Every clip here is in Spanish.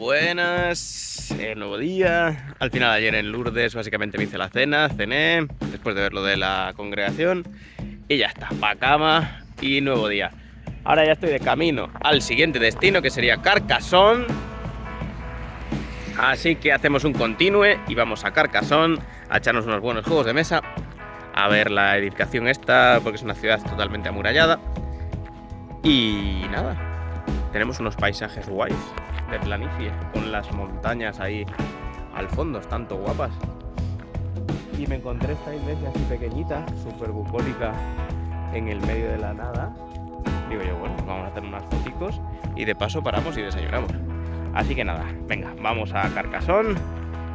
Buenas, nuevo día. Al final ayer en Lourdes básicamente me hice la cena, cené, después de ver lo de la congregación y ya está, pa' cama y nuevo día. Ahora ya estoy de camino al siguiente destino, que sería Carcassonne. Así que hacemos un continue y vamos a Carcassonne a echarnos unos buenos juegos de mesa, a ver la edificación esta, porque es una ciudad totalmente amurallada. Y nada, tenemos unos paisajes guays de planicie, con las montañas ahí al fondo, tanto guapas. Y me encontré esta iglesia así pequeñita, súper bucólica, en el medio de la nada. Digo yo, bueno, vamos a hacer unas foticos y de paso paramos y desayunamos. Así que nada, venga, vamos a Carcassonne.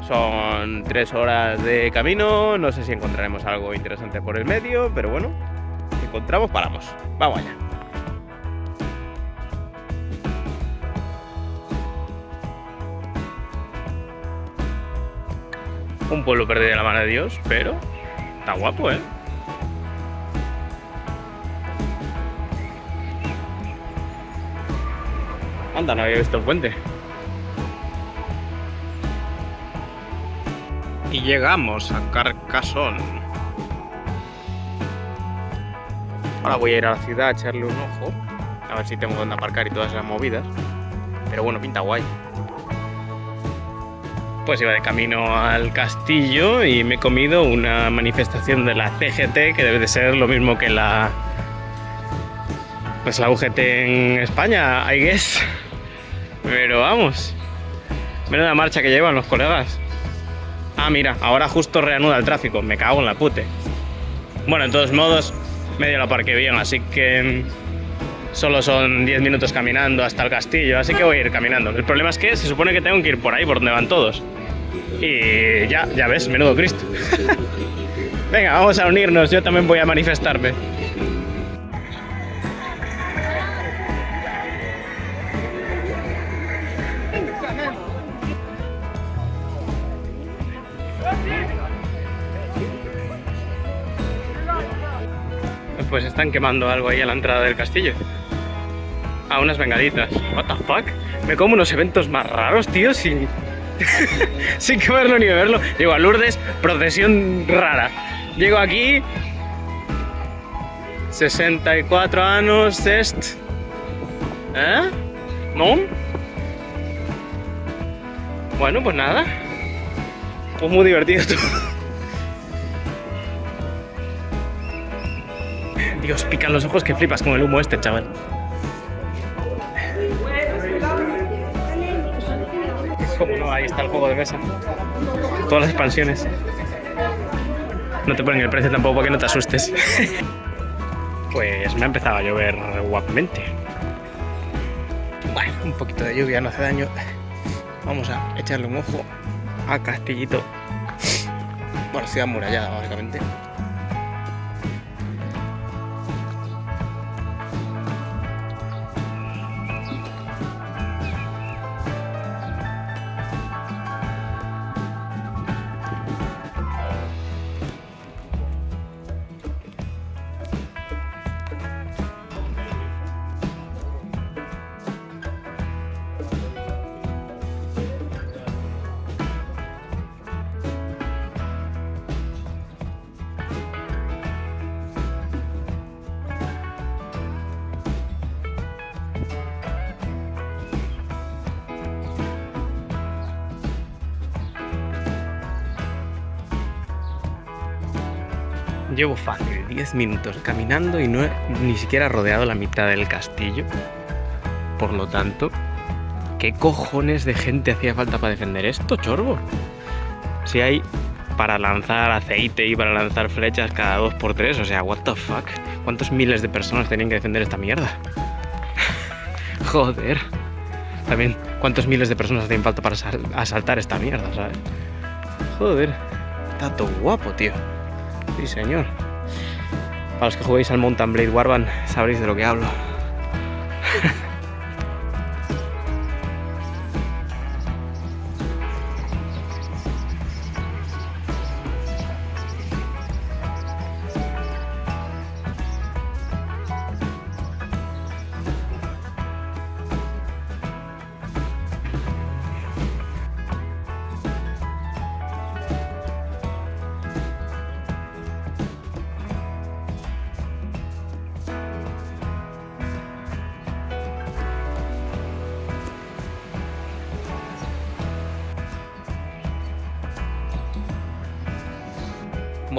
Son 3 horas de camino, no sé si encontraremos algo interesante por el medio, pero bueno, si encontramos, paramos. Vamos allá. Un pueblo perdido de la mano de Dios, pero está guapo, ¿eh? Anda, no había visto el puente. Y llegamos a Carcassonne. Ahora voy a ir a la ciudad a echarle un ojo, a ver si tengo dónde aparcar y todas esas movidas. Pero bueno, pinta guay. Pues iba de camino al castillo y me he comido una manifestación de la CGT, que debe de ser lo mismo que la UGT en España, I guess. Pero vamos, menuda marcha que llevan los colegas. Ah, mira, ahora justo reanuda el tráfico, me cago en la pute. Bueno, en todos modos, medio la aparqué bien, así que solo son 10 minutos caminando hasta el castillo, así que voy a ir caminando. El problema es que se supone que tengo que ir por ahí, por donde van todos. Y ya ves, menudo Cristo. Venga, vamos a unirnos, yo también voy a manifestarme. Pues están quemando algo ahí a la entrada del castillo. Ah, unas bengalitas. What the fuck? Me como unos eventos más raros, tío, sin que verlo ni beberlo. Llego a Lourdes, procesión rara. Llego aquí, 64 años, ¿eh? ¿No? Bueno, pues nada. Pues muy divertido todo. Dios, pican los ojos que flipas con el humo este, chaval. ¿Cómo no? Ahí está el juego de mesa. Todas las expansiones. No te ponen el precio tampoco para que no te asustes. Pues me ha empezado a llover guapamente. Bueno, un poquito de lluvia no hace daño. Vamos a echarle un ojo a Castillito. Bueno, ciudad amurallada, básicamente. Llevo fácil 10 minutos caminando y no he ni siquiera rodeado la mitad del castillo. Por lo tanto, ¿qué cojones de gente hacía falta para defender esto, chorbo? Si hay para lanzar aceite y para lanzar flechas cada 2×3, o sea, what the fuck. ¿Cuántos miles de personas tenían que defender esta mierda? Joder. También, ¿cuántos miles de personas hacían falta para asaltar esta mierda, sabes? Joder. Está todo guapo, tío. Sí, señor. Para los que juguéis al Mount & Blade Warband sabréis de lo que hablo.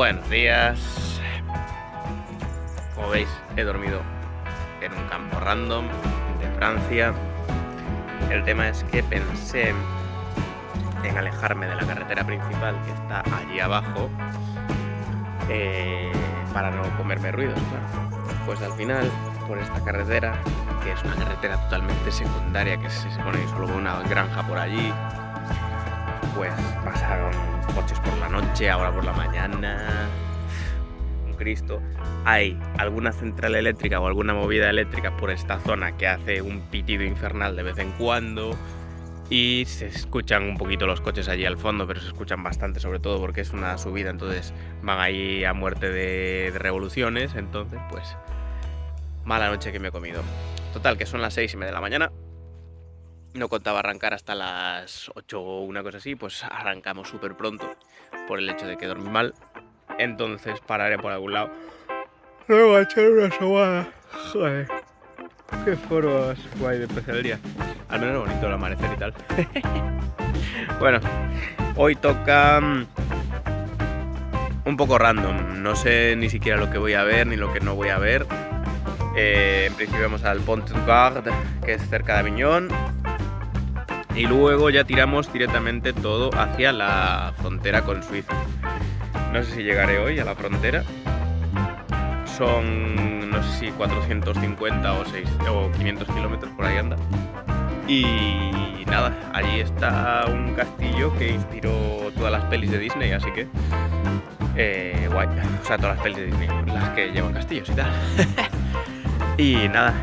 Buenos días. Como veis, he dormido en un campo random de Francia. El tema es que pensé en alejarme de la carretera principal que está allí abajo para no comerme ruidos, claro. Pues al final, por esta carretera, que es una carretera totalmente secundaria, que se supone que solo una granja por allí, pues pasaron coches por la noche, ahora por la mañana, un Cristo. Hay alguna central eléctrica o alguna movida eléctrica por esta zona que hace un pitido infernal de vez en cuando y se escuchan un poquito los coches allí al fondo, pero se escuchan bastante, sobre todo porque es una subida, entonces van ahí a muerte de revoluciones, entonces pues mala noche que me he comido. Total, que son las 6:30 de la mañana. No contaba arrancar hasta las 8 o una cosa así, pues arrancamos súper pronto por el hecho de que dormí mal. Entonces pararé por algún lado. Luego a echar una sobada. Joder, qué foros guay de empezar el día. Al menos bonito el amanecer y tal. Bueno, hoy toca un poco random. No sé ni siquiera lo que voy a ver ni lo que no voy a ver. En principio vamos al Pont du Gard, que es cerca de Avignon. Y luego ya tiramos directamente todo hacia la frontera con Suiza. No sé si llegaré hoy a la frontera. Son, no sé si 450 o 500 kilómetros, por ahí anda. Y nada, allí está un castillo que inspiró todas las pelis de Disney, así que guay. O sea, todas las pelis de Disney, las que llevan castillos y tal. Y nada,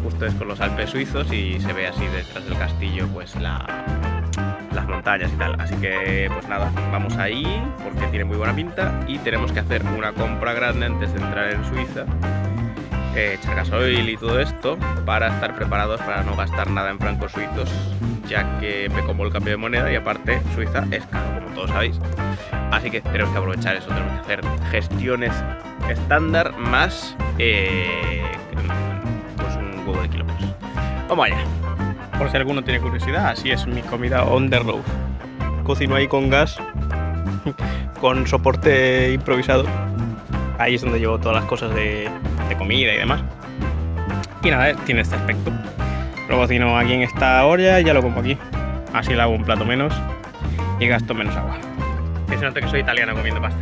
justo es con los Alpes suizos y se ve así detrás del castillo pues las montañas y tal. Así que pues nada, vamos ahí porque tiene muy buena pinta y tenemos que hacer una compra grande antes de entrar en Suiza. Echar gasoil y todo esto para estar preparados para no gastar nada en francos suizos, ya que me como el cambio de moneda y aparte Suiza es caro, como todos sabéis. Así que tenemos que aprovechar eso, tenemos que hacer gestiones estándar más pues un huevo de kilómetros. Vamos allá. Por si alguno tiene curiosidad, así es mi comida on the road. Cocino ahí con gas, con soporte improvisado. Ahí es donde llevo todas las cosas de comida y demás. Y nada, tiene este aspecto. Lo cocino aquí en esta olla y ya lo como aquí. Así le hago un plato menos y gasto menos agua. Que se nota que soy italiano comiendo pasta.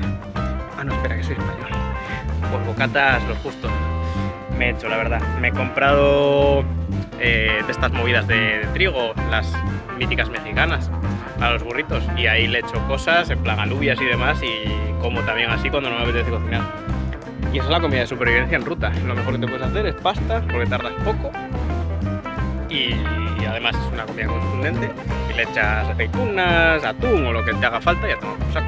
Ah, no, espera, que soy español. Pues bocatas los justos. Me he hecho, la verdad. Me he comprado de estas movidas de trigo, las míticas mexicanas, a los burritos. Y ahí le echo cosas, en plan alubias y demás, y como también así cuando no me apetece cocinar. Y esa es la comida de supervivencia en ruta. Lo mejor que te puedes hacer es pasta, porque tardas poco. Y además es una comida contundente. Y le echas aceitunas, atún o lo que te haga falta y ya tomas por saco.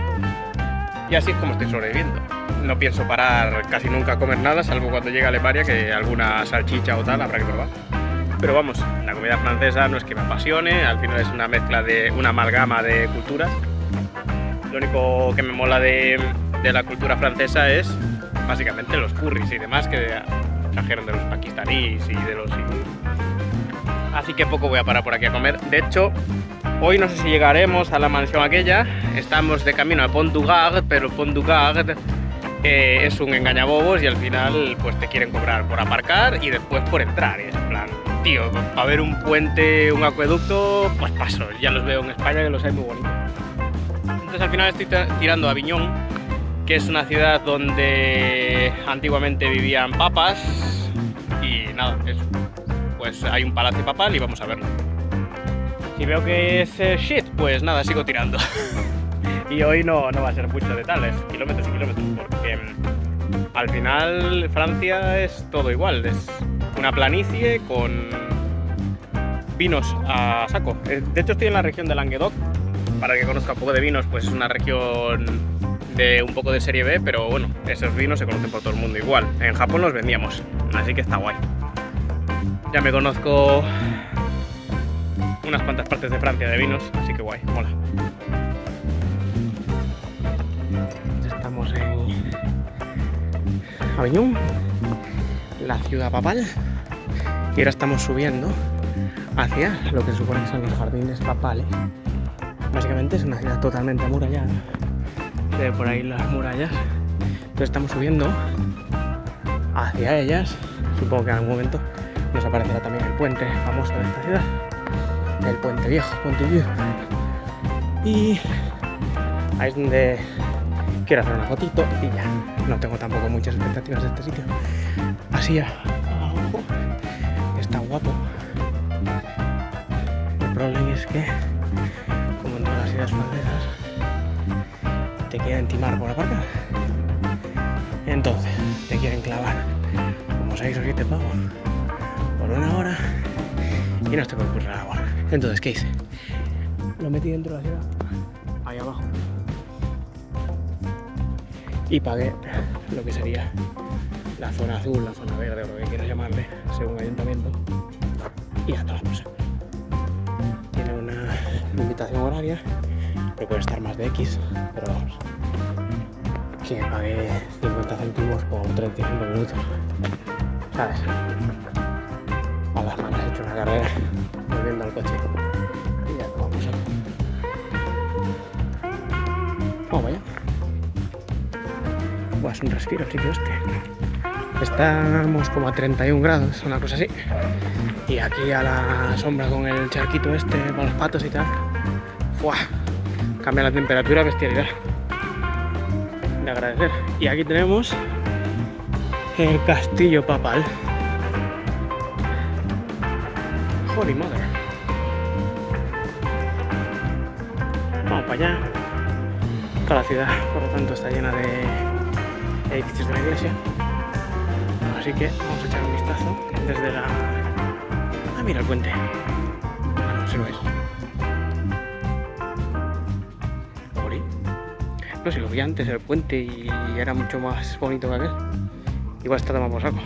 Y así es como estoy sobreviviendo. No pienso parar casi nunca a comer nada, salvo cuando llegue a Alemania, que alguna salchicha o tal habrá que probar. Pero vamos, la comida francesa no es que me apasione, al final es una mezcla de una amalgama de culturas. Lo único que me mola de la cultura francesa es básicamente los curries y demás que trajeron de los pakistaníes y de los hindúes. Así que poco voy a parar por aquí a comer. De hecho, hoy no sé si llegaremos a la mansión aquella. Estamos de camino a Pont du Gard, pero Pont du Gard es un engañabobos y al final pues te quieren cobrar por aparcar y después por entrar. Y es en plan, tío, para ver un puente, un acueducto, pues paso. Ya los veo en España que los hay muy bonitos. Entonces al final estoy tirando a Avignon, que es una ciudad donde antiguamente vivían papas y nada, eso. Pues hay un palacio papal y vamos a verlo. Si veo que es shit, pues nada, sigo tirando. Y hoy no va a ser mucho de tales, kilómetros y kilómetros, porque al final Francia es todo igual, es una planicie con vinos a saco. De hecho estoy en la región de Languedoc, para el que conozca un poco de vinos, pues es una región de un poco de serie B, pero bueno, esos vinos se conocen por todo el mundo igual. En Japón los vendíamos, así que está guay. Ya me conozco unas cuantas partes de Francia de vinos, así que guay, mola. Ya estamos en Avignon, la ciudad papal, y ahora estamos subiendo hacia lo que se supone que son los jardines papales. Básicamente es una ciudad totalmente amurallada. Se ve por ahí las murallas Entonces estamos subiendo hacia ellas. Supongo que en algún momento nos aparecerá también el puente famoso de esta ciudad, el puente viejo, Puente Viejo. Y ahí es donde quiero hacer una fotito y ya. No tengo tampoco muchas expectativas de este sitio. Así abajo está guapo. El problema es que, como en todas las ciudades francesas, te quieren timar por aparcar. Entonces te quieren clavar como 6 o 7 pavos por 1 hora y no te puede ocurrir agua. Entonces, ¿qué hice? Lo metí dentro de la ciudad, ahí abajo, y pagué lo que sería la zona azul, la zona verde o lo que quieras llamarle, según el ayuntamiento, y a todas por saco. Tiene una limitación horaria, que puede estar más de X, pero vamos, que pagué 50 céntimos por 35 minutos, ¿sabes? A las malas he hecho una carrera volviendo al coche y ya vamos a... Vamos allá. Buah, es un respiro el sitio este. Estamos como a 31 grados, una cosa así. Y aquí a la sombra con el charquito este, con los patos y tal. ¡Fua! Cambia la temperatura, bestialidad. De agradecer. Y aquí tenemos el castillo papal. Holy Mother. Vamos para allá. Toda la ciudad, por lo tanto, está llena de edificios de la iglesia. Así que vamos a echar un vistazo desde la... Ah, mira el puente. No sé si lo veis. No sé, lo vi antes el puente y era mucho más bonito que aquel. Igual está tomado por saco.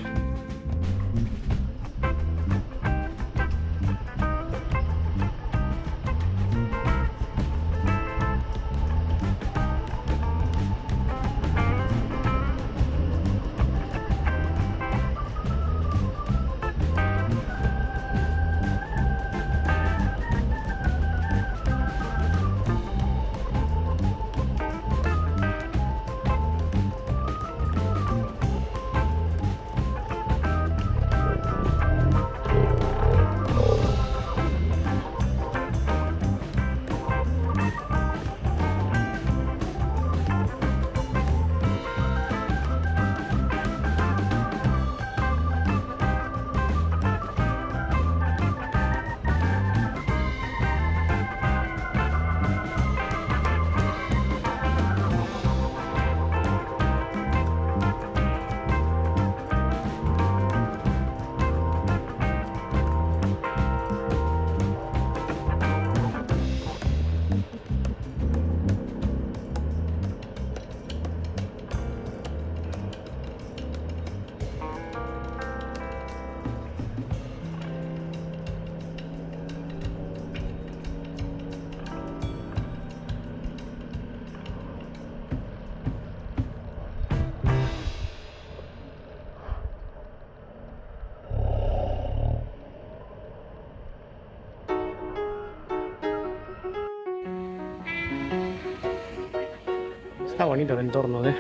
Está bonito el entorno de...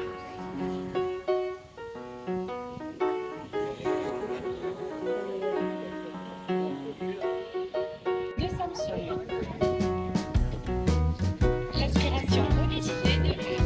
L'aspiration mobilisée de l'air.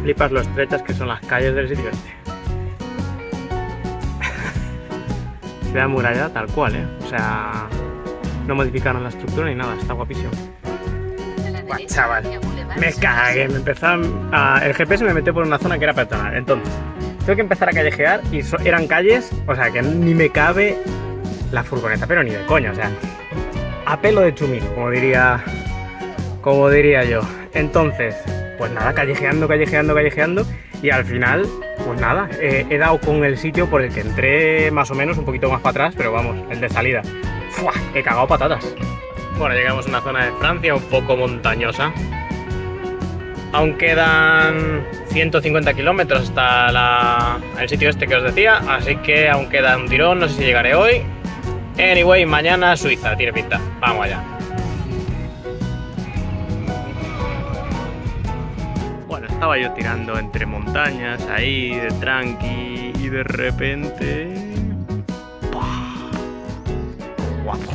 Flipas lo estrechas que son las calles del sitio este. Ciudad muralla tal cual, O sea, no modificaron la estructura ni nada, está guapísimo. Buah, chaval, me cagué, me empezaron el GPS me metió por una zona que era peatonal, entonces tengo que empezar a callejear y eran calles, o sea, que ni me cabe la furgoneta, pero ni de coña, o sea, a pelo de chumino, como diría yo. Entonces, pues nada, callejeando y al final Pues nada, he dado con el sitio por el que entré más o menos un poquito más para atrás, pero vamos, el de salida. ¡Fua! He cagado patatas. Bueno, llegamos a una zona de Francia un poco montañosa. Aún quedan 150 kilómetros hasta el sitio este que os decía, así que aún queda un tirón, no sé si llegaré hoy. Anyway, mañana Suiza, tiene pinta. Vamos allá. Bueno, estaba yo tirando entre montañas ahí, de tranqui, y de repente... ¡pah! Guapo.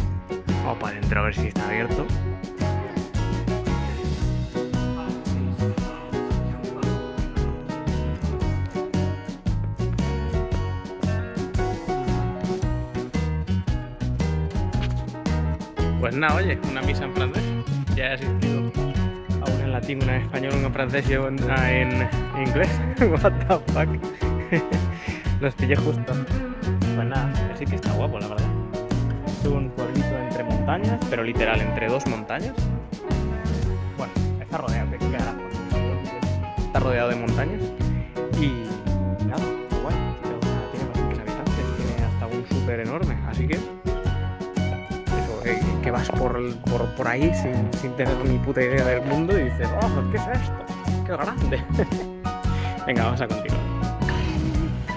Vamos para adentro a ver si está abierto. Pues nada, oye, una misa en francés. Ya he asistido a una en latín, una en español, una en francés y una en inglés. What the fuck. Los pillé justo. Pues nada, sí que está guapo, la verdad. Es un pueblito entre montañas, pero literal, entre dos montañas. Bueno, está rodeado, ¿qué carajo? Está rodeado de montañas. Y nada, guay. Tiene bastantes habitantes, tiene hasta un súper enorme, así que... que vas por ahí sin tener ni puta idea del mundo y dices, ¡oh, qué es esto! ¡Qué grande! Venga, vamos a continuar.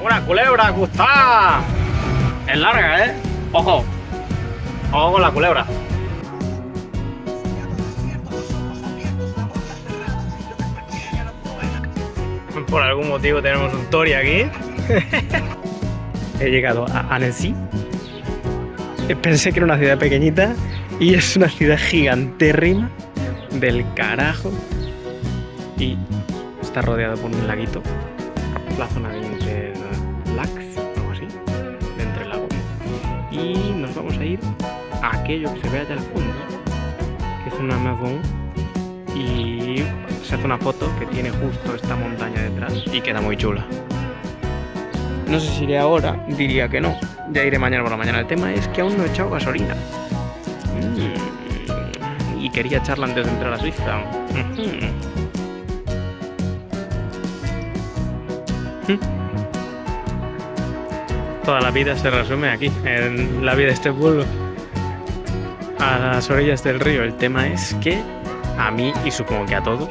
¡Una culebra, Gustavo! Es larga, ¿eh? ¡Ojo! ¡Ojo con la culebra! Por algún motivo tenemos un Tori aquí. He llegado a Annecy. Pensé que era una ciudad pequeñita y es una ciudad gigantérrima del carajo y está rodeado por un laguito, la zona de Interlacs, algo así, de entre lagos, y nos vamos a ir a aquello que se ve allá al fondo, que es una maison, y se hace una foto que tiene justo esta montaña detrás y queda muy chula. No sé si iré ahora, diría que no. Ya iré mañana por la mañana. El tema es que aún no he echado gasolina. Y quería echarla antes de entrar a Suiza. Toda la vida se resume aquí, en la vida de este pueblo, a las orillas del río. El tema es que a mí, y supongo que a todos,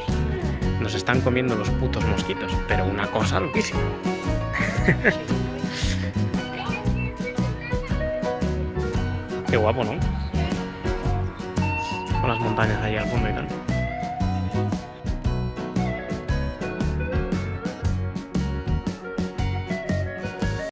nos están comiendo los putos mosquitos. Pero una cosa loquísima. Qué guapo, ¿no? Con las montañas ahí al fondo y tal.